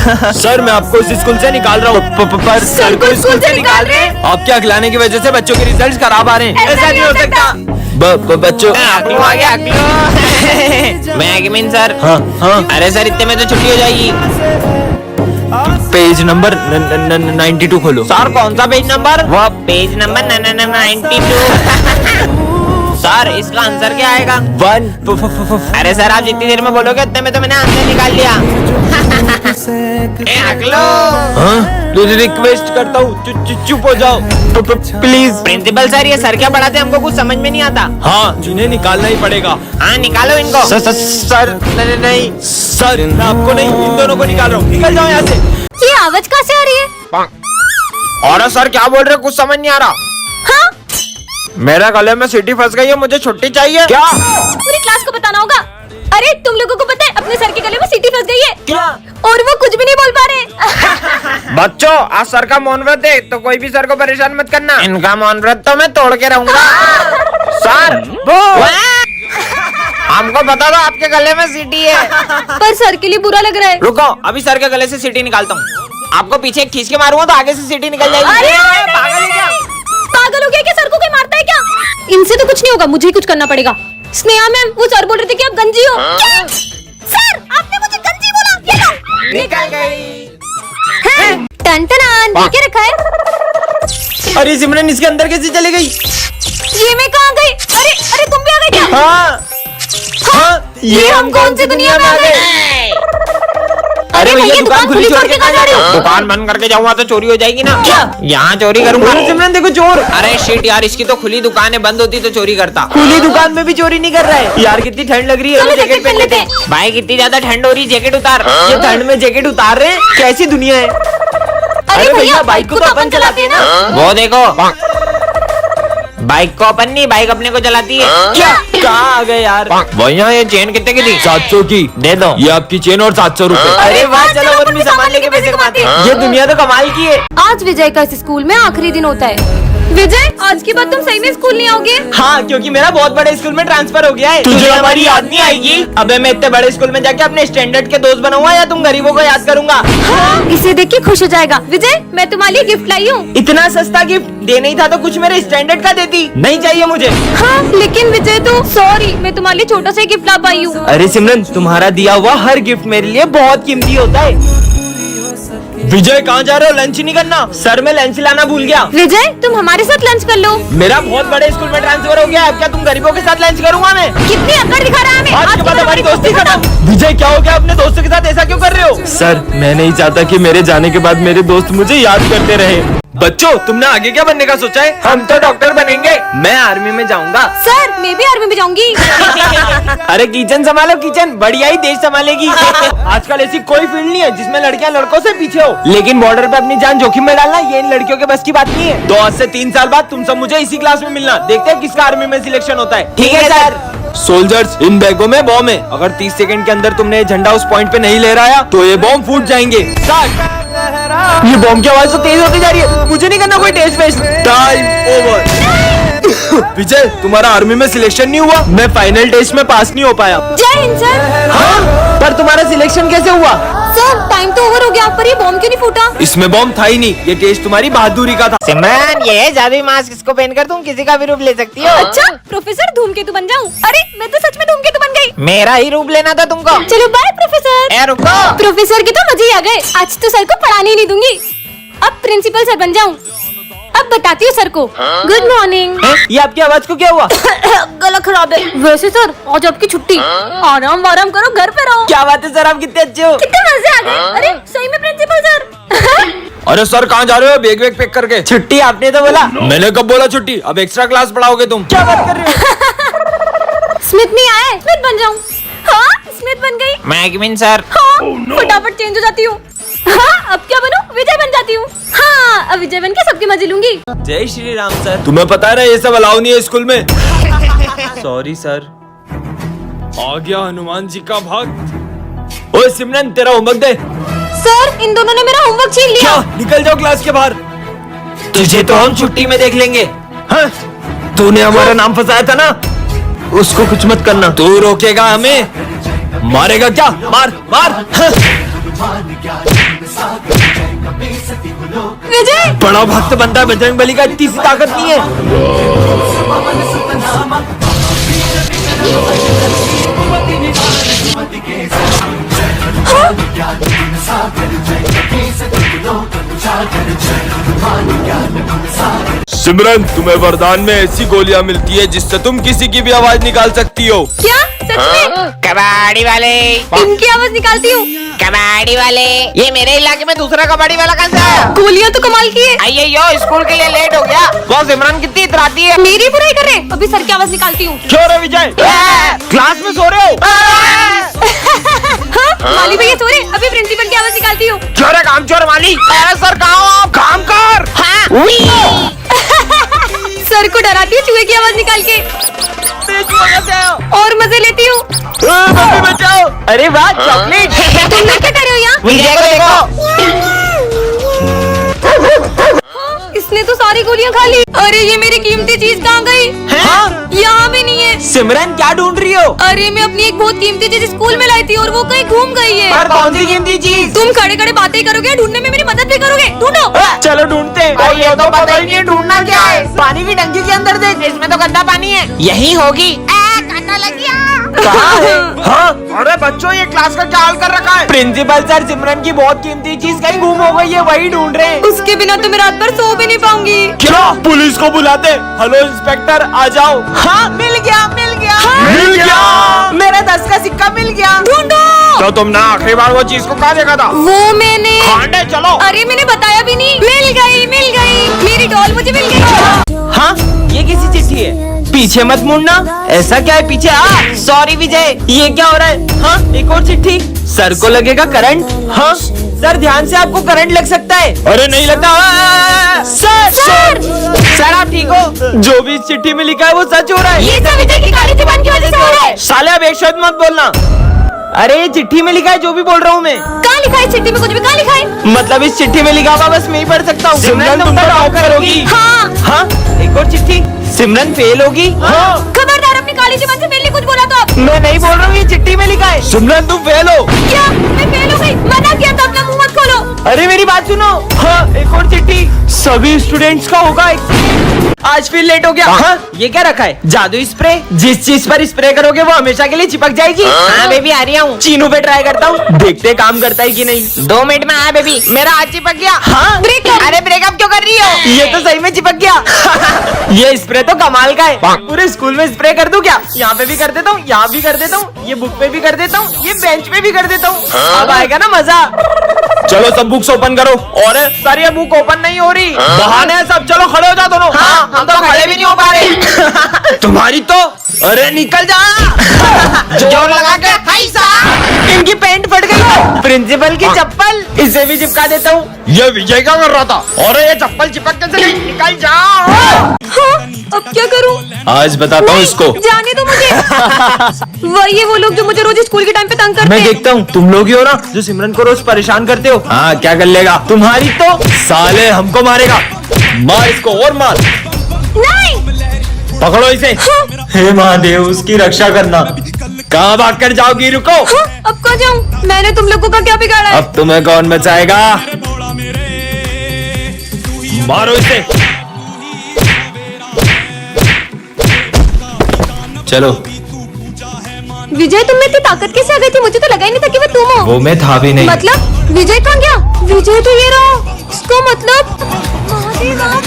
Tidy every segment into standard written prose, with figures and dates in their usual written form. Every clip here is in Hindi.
सर मैं आपको इस स्कूल से निकाल रहा हूँ। पर सर को स्कूल से निकाल रहे हैं? आपके अगलाने की वजह से बच्चों के रिजल्ट्स खराब आ रहे हैं। ऐसा नहीं हो सकता। बच्चों अगलू आ गया अगलू। मैं आगमिन सर। हाँ हाँ। अरे सर इतने में तो छुट्टी हो जाएगी। पेज नंबर 92 खोलो। सर कौन सा पेज नंबर? वो पेज नंबर 92। सर इसका आंसर क्या आएगा? 1। अरे सर आप जितनी देर में बोलोगे उतने में तो मैंने आंसर निकाल लिया। अगलो रिक्वेस्ट करता हूँ चुप हो जाओ प्लीज। प्रिंसिपल सर ये सर क्या पढ़ाते हैं हमको कुछ समझ में नहीं आता। हाँ इन्हें निकालना ही पड़ेगा। हाँ निकालो इनको। सर नहीं सर मैं आपको नहीं इन दोनों को निकाल रहा हूँ। निकल जाओ यहाँ से। ये आवाज कहाँ से आ रही है? और सर क्या बोल रहे कुछ समझ नहीं आ रहा। हाँ? मेरा गले में सीटी फंस गई है मुझे छुट्टी चाहिए। क्या? पूरी क्लास को बताना होगा। अरे तुम लोगों को पता है अपने सर के गले में सीटी फंस गई है। क्या? और वो कुछ भी नहीं बोल पा रहे। बच्चों आज सर का मौन व्रत है तो कोई भी सर को परेशान मत करना। इनका मौन व्रत तो मैं तोड़ के रहूंगा। सर हमको बता दो आपके गले में सीटी है। पर सर के लिए बुरा लग रहा है। रुको अभी सर के गले से सीटी निकालता हूँ। आपको पीछे खींच के मारूंगा तो आगे से सीटी निकल जाएगी। अरे पागल है क्या? पागल हो गया क्या? सर को कोई मारता है क्या? इनसे तो कुछ नहीं होगा, मुझे ही कुछ करना पड़ेगा। स्नेहा मैम वो सर बोल रहे थे कि आप गंजी हो। क्या? सर आपने मुझे गंजी बोला? ये लो। निकल गई। टन टन ये क्या रखा है? अरे सिमरन इसके अंदर कैसे चली गई? ये मैं कहाँ गई? अरे अरे तुम भी आ गए क्या? हाँ ये हम कौन सी दुनिया में आ गए? अरे भैया दुकान खुली छोड़ के कहाँ जा रहे हो? दुकान बंद करके जाऊंगा तो चोरी हो जाएगी ना। क्या? यहाँ चोरी करूंगा। सिमरन देखो चोर। अरे शिट यार इसकी तो खुली दुकान है, बंद होती तो चोरी करता। खुली दुकान में भी चोरी नहीं कर रहा है। यार कितनी ठंड लग रही है। चलो जैकेट पहन लेते हैं। भाई कितनी ज्यादा ठंड हो रही, जैकेट उतार। ये ठंड में जैकेट उतार रहे हैं? कैसी दुनिया है? अरे भैया बाइक को तो अपन चलाते हैं ना। वो देखो बाइक को अपन नहीं, बाइक अपने को चलाती है। क्या? कहाँ आ गए यार? भैया ये चेन कितने की थी? 700 की। दे दो। ये आपकी चेन और 700 रुपए। अरे वाह चलो अपन भी सामान लेके पैसे कमाते हैं। ये दुनिया तो कमाल की है। आज विजय का इस स्कूल में आखिरी दिन होता है। विजय आज के बाद तुम सही में स्कूल नहीं आओगे? हाँ क्योंकि मेरा बहुत बड़े स्कूल में ट्रांसफर हो गया है। तुझे हमारी याद नहीं आएगी? अबे मैं इतने बड़े स्कूल में जाके अपने स्टैंडर्ड के दोस्त बनाऊंगा या तुम गरीबों को याद करूंगा? हाँ, इसे देख के खुश हो जाएगा। विजय मैं तुम्हारे लिए गिफ्ट लाई हूँ। इतना सस्ता गिफ्ट देना ही था तो कुछ मेरे स्टैंडर्ड का देती। नहीं चाहिए मुझे। हाँ लेकिन विजय तो सॉरी मैं तुम्हारे लिए छोटा सा गिफ्ट ला पाई हूँ। अरे सिमरन तुम्हारा दिया हुआ हर गिफ्ट मेरे लिए बहुत कीमती होता है। विजय कहाँ जा रहे हो? लंच नहीं करना? सर मैं लंच लाना भूल गया। विजय तुम हमारे साथ लंच कर लो। मेरा बहुत बड़े स्कूल में ट्रांसफर हो गया है। अब क्या तुम गरीबों के साथ लंच करूंगा मैं? कितनी अकड़ दिखा रहा है हमें। आज के बाद हमारी दोस्ती खत्म। विजय क्या हो गया? अपने दोस्तों के साथ ऐसा क्यों कर रहे हो? सर मैं नहीं चाहता कि मेरे जाने के बाद मेरे दोस्त मुझे याद करते रहे। बच्चों तुमने आगे क्या बनने का सोचा है? हम तो डॉक्टर बनेंगे। मैं आर्मी में जाऊंगा। सर मैं भी आर्मी में जाऊंगी। अरे किचन संभालो, किचन बढ़िया ही देश संभालेगी। आजकल ऐसी कोई फील्ड नहीं है जिसमें लड़कियां लड़कों से पीछे हो। लेकिन बॉर्डर पे अपनी जान जोखिम में डालना ये इन लड़कियों के बस की बात नहीं है। तो आज से 3 साल बाद तुम सब मुझे इसी क्लास में मिलना। देखते हैं किसका आर्मी में सिलेक्शन होता है। ठीक है सर। सोल्जर्स इन बैगों में बॉम्ब है। अगर 30 सेकंड के अंदर तुमने ये झंडा उस पॉइंट पे नहीं लहराया तो ये बॉम्ब फूट जाएंगे। ये बॉम्ब की आवाज तो तेज होती जा रही है। मुझे नहीं करना कोई टेस्ट वेस्ट। Time over. विजय तुम्हारा आर्मी में सिलेक्शन नहीं हुआ। मैं फाइनल टेस्ट में पास नहीं हो पाया। जय हिंद सर। हाँ? पर तुम्हारा सिलेक्शन कैसे हुआ? सर टाइम तो ओवर हो गया पर ये बॉम्ब क्यों नहीं फूटा? इसमें बॉम्ब था ही नहीं। ये टेस्ट तुम्हारी बहादुरी का था। सिमरन ये जादुई मास्क इसको पहनकर तुम किसी का भी रूप ले सकती हो। अच्छा प्रोफेसर धूमकेतु बन जाऊं? अरे मैं तो सच में धूमकेतु बन गई। मेरा ही रूप लेना था तुमको। चलो बाय प्रोफेसर। ए रुको। प्रोफेसर के तो मजे ही आ गए। आज तो सर को पढ़ाने ही नहीं दूंगी। अब प्रिंसिपल सर बन जाऊं। अब बताती हूँ सर को। Good morning. ये आपकी आवाज को क्या हुआ? गला खराब है। वैसे सर आज आपकी छुट्टी। आराम आराम करो, घर पे रहो। क्या बात है सर, आप कितने अच्छे हो। कितने मजे आ गए। अरे सही में प्रिंसिपल सर। अरे सर कहाँ जा रहे हो? बैग वैग पैक करके। छुट्टी आपने तो बोला। मैंने कब बोला छुट्टी? अब एक्स्ट्रा क्लास पढ़ाओगे तुम। क्या बात कर रहे हो? स्मिथ नहीं आए, स्मिथ बन जाऊं। हाँ स्मिथ बन गई। मैं आगमिन सर। हाँ फटाफट चेंज हो जाती हूँ। हाँ अब क्या बनूं? विजय बन जाती हूँ। हाँ अब विजय बन के सबके मजे लूंगी। जय श्री राम सर। तुम्हें पता है ये सब अलाउ नहीं है स्कूल में। Sorry sir. आ गया हनुमान जी का भक्त। ओए सिमरन तेरा होमवर्क दे। सर इन दोनों ने मेरा होमवर्क छीन लिया। क्या? निकल जाओ क्लास के बाहर। तुझे तो हम छुट्टी में देख लेंगे। हाँ? तूने हमारा नाम फंसाया था ना, उसको कुछ मत करना। तू रोकेगा हमें? मारेगा क्या? मार मार। हाँ? विजय बड़ा भक्त बनता है बजरंग बली का, इतनी सी ताकत नहीं है। सिमरन, तुम्हें वरदान में ऐसी गोलियां मिलती है जिससे तुम किसी की भी आवाज निकाल सकती हो। क्या सच में? कबाड़ी वाले, इनकी आवाज निकालती हूँ। कबाड़ी वाले, ये मेरे इलाके में दूसरा कबाड़ी वाला कहाँ से आया? गोलियां तो कमाल की है। अयो स्कूल के लिए लेट हो गया। वो सिमरन कितनी इतराती है। मेरी बुराई कर रहे, अभी सर की आवाज निकालती हूँ। क्यों रे विजय, क्लास में सो रहे हो? हाँ, माली भैया सो रहे, अभी प्रिंसिपल की आवाज निकालती हूँ। चोर काम चोर माली। अरे सर कहाँ हो आप? काम कर। हाँ। सर को डराती हूँ चूहे की आवाज निकाल के, और मजे लेती हूँ। मम्मी बचाओ। अरे वाह चॉकलेट। तुम लोग क्या कर रहे हो यहाँ? विजय को देखो। इसने तो सारी गोलियां खा ली। अरे ये मेरी कीमती चीज कहाँ गई? हाँ? यहाँ भी नहीं है। सिमरन क्या ढूंढ रही हो? अरे मैं अपनी एक बहुत कीमती चीज स्कूल में लाई थी और वो कहीं घूम गई है। पर कौन सी कीमती चीज? तुम खड़े खड़े बातें करोगे, ढूंढने में मेरी मदद भी करोगे। ढूंढो। चलो ढूंढते हैं। ये तो पता ही नहीं ढूंढना क्या है। पानी की टंकी के अंदर देख, इसमें तो गंदा पानी है। यही होगी। कांटा लग गया। कहाँ है? हाँ? अरे बच्चों ये क्लास का क्या हाल कर रखा है? प्रिंसिपल सर, सिमरन की बहुत कीमती चीज कहीं गुम हो गई है, वही ढूंढ रहे हैं। उसके बिना तो मैं रात भर सो भी नहीं पाऊंगी। क्या? पुलिस को बुलाते। हेलो इंस्पेक्टर, आ जाओ। हाँ मिल गया मिल गया। मिल गया। मेरा 10 का सिक्का मिल गया। ढूंढो। तो तुमने आखिरी बार वो चीज को कहाँ देखा था? वो मैंने, खांडे चलो। अरे मैंने बताया भी नहीं। मिल गई मेरी डॉल मुझे मिल गई। हाँ, ये किसी चिट्ठी है। पीछे मत मुड़ना। ऐसा क्या है पीछे? सॉरी विजय, ये क्या हो रहा है? हाँ, एक और चिट्ठी। सर को लगेगा करंट। हाँ सर, ध्यान से, आपको करंट लग सकता है। अरे नहीं लगता। सर आप ठीक हो? जो भी इस चिट्ठी में लिखा है वो सच हो रहा है। ये सब विजय की काली जुबान की वजह से हो रहा है। साले अब एक शब्द मत बोलना। अरे ये चिट्ठी में लिखा है जो भी बोल रहा हूँ मैं। कहाँ लिखा है चिट्ठी में? कुछ भी कहाँ लिखा है? मतलब इस चिट्ठी में लिखा हुआ बस मैं ही पढ़ सकता हूँ। सिमरन तुम तो टॉप करोगी। हाँ। हाँ, एक और चिट्ठी। सिमरन फेल होगी। हाँ। खबरदार, अपनी काली जुबान से मेरे लिए कुछ बोला तो आप। मैं नहीं बोल रहा हूँ, ये चिट्ठी में लिखा है। सिमरन तुम फेल हो। क्या मैं फेल हो गई? मना किया था, अपना मुंह मत खोलो। अरे मेरी बात सुनो। हाँ, एक और चिट्ठी। सभी स्टूडेंट्स का होगा। आज फिर लेट हो गया। हाँ, ये क्या रखा है? जादू स्प्रे। जिस चीज पर स्प्रे करोगे वो हमेशा के लिए चिपक जाएगी। हाँ बेबी आ रही हूँ। चीनू पे ट्राई करता हूँ, देखते हैं काम करता है कि नहीं। 2 मिनट में आया बेबी। मेरा हाथ चिपक गया। हाँ? ब्रेकअप। अरे ब्रेकअप क्यों कर रही हो? ये तो सही में चिपक गया। ये स्प्रे तो कमाल का है। पूरे स्कूल में स्प्रे कर दूं क्या? यहाँ पे भी कर देता हूँ, यहाँ भी कर देता हूँ, ये बुक पे भी कर देता हूँ, ये बेंच पे भी कर देता हूँ। अब आएगा ना मजा। चलो सब बुक्स ओपन करो। और सर ये बुक ओपन नहीं हो रही। बहाने हैं सब। चलो खड़े हो जाओ दोनों। हाँ हम तो खड़े भी नहीं हो पा रहे। तुम्हारी तो, अरे निकल जा। जोर लगा के हाय साहब। इनकी पैंट फट गई। प्रिंसिपल की चप्पल, इसे भी चिपका देता हूँ। ये विजय क्या कर रहा था? और ये चप्पल चिपक के चली। निकल जाओ। हाँ, अब क्या करूँ? आज बताता हूँ इसको। जाने दो मुझे। वही है वो लोग जो मुझे रोज स्कूल के टाइम पे तंग करते मैं हैं। देखता हूँ, तुम लोग ही हो ना जो सिमरन को रोज परेशान करते हो। हाँ, क्या कर लेगा? तुम्हारी तो, साले हमको मारेगा। मार इसको और मार। नहीं। पकड़ो इसे। हे महादेव, उसकी रक्षा करना। कहाँ भाग कर जाओगी? रुको। हाँ, अब कहाँ जाऊँ? मैंने तुम लोगों का क्या बिगाड़ा है? अब तुम्हें कौन बचाएगा? मारो इसे। चलो। विजय, तुम में इतनी ताकत कैसे आ गई थी? मुझे तो लगा ही नहीं था कि वो तुम हो। वो मैं था भी नहीं। मतलब विजय कहाँ गया? विजय तो ये रहा। इसका मतलब महादेव आप।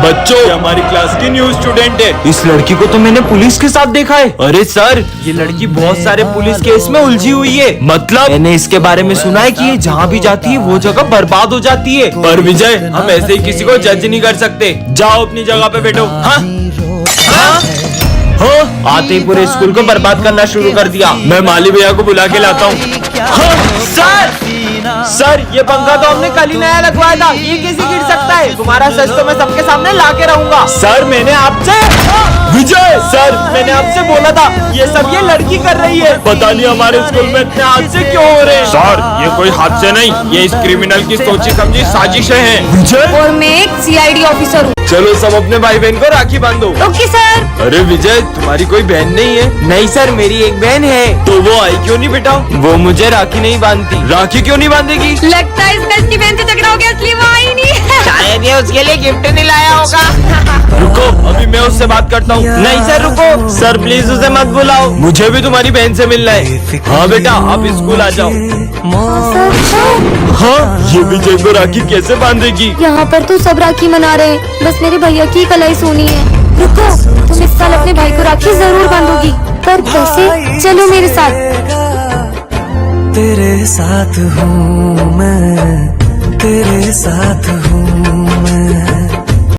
बच्चों, ये हमारी क्लास की न्यू स्टूडेंट है। इस लड़की को तो मैंने पुलिस के साथ देखा है। अरे सर, ये लड़की बहुत सारे पुलिस केस में उलझी हुई है। मतलब मैंने इसके बारे में सुना है कि ये जहाँ भी जाती है वो जगह बर्बाद हो जाती है। पर विजय, हम ऐसे ही किसी को जज नहीं कर सकते। जाओ अपनी जगह पे बैठो। हाँ? हाँ? हाँ? आते ही पूरे स्कूल को बर्बाद करना शुरू कर दिया। मैं माली भैया को बुला के लाता हूँ। हाँ? सर, ये पंखा तो हमने कल ही नया लगवाया था, ये कैसे गिर सकता है? तुम्हारा सच तो मैं सबके सामने ला के रहूंगा। सर, मैंने आपसे विजय सर, मैंने आपसे बोला था ये सब ये लड़की कर रही है। पता नहीं हमारे स्कूल में इतने हादसे क्यों हो रहे हैं। सर ये कोई हादसे नहीं, ये इस क्रिमिनल की सोची समझी साजिशें हैं। विजय, और मैं एक सीआईडी ऑफिसर हूँ। चलो सब अपने भाई बहन को राखी बांधो। Okay sir. अरे विजय, तुम्हारी कोई बहन नहीं है? नहीं सर, मेरी एक बहन है। तो वो आई क्यों नहीं बेटा? वो मुझे राखी नहीं बांधती। राखी क्यों नहीं बांधेगी? लगता है इसका इसकी बहन से झगड़ा हो गया, इसलिए वो आई नहीं। शायद ये उसके लिए गिफ्ट नहीं लाया होगा। रुको, अभी मैं उससे बात करता हूँ। नहीं सर रुको, सर प्लीज उसे मत बुलाओ, मुझे भी तुम्हारी बहन से मिलना है। हाँ बेटा, आप स्कूल आ जाओ। हाँ, ये विजय को राखी कैसे बांधेगी? यहाँ पर तो सब राखी मना रहे हैं, बस मेरे भैया की कलाई सोनी है। रुको, तुम इस साल अपने भाई को राखी जरूर बांधोगी, पर कैसे? चलो मेरे साथ। तेरे साथ हूँ मैं, तेरे साथ हूँ मैं।